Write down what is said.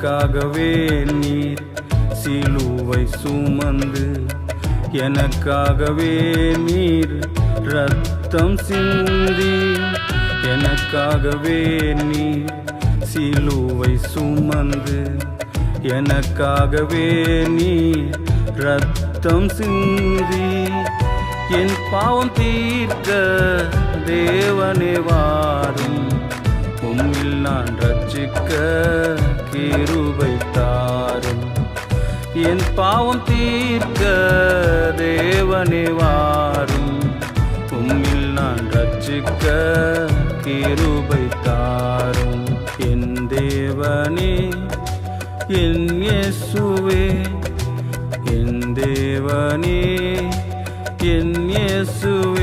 எனக்காகவே நீர் சிலுவை சுமந்து எனக்காகவே நீர் ரத்தம் சிந்தி எனக்காகவே நீர் சிலுவை சுமந்து எனக்காகவே நீர் ரத்தம் சிந்தி என் பாவம் தீர்க்க தேவனே வாரும் உம்மில் நான் ரட்சிக்க கிருபை தாரும் என் பாவம் தீர்க்க தேவனே வாரும் உம்மில் நான் ரட்சிக்க கிருபை தாரும் என் தேவனே என் இயேசுவே என் தேவனே என் இயேசுவே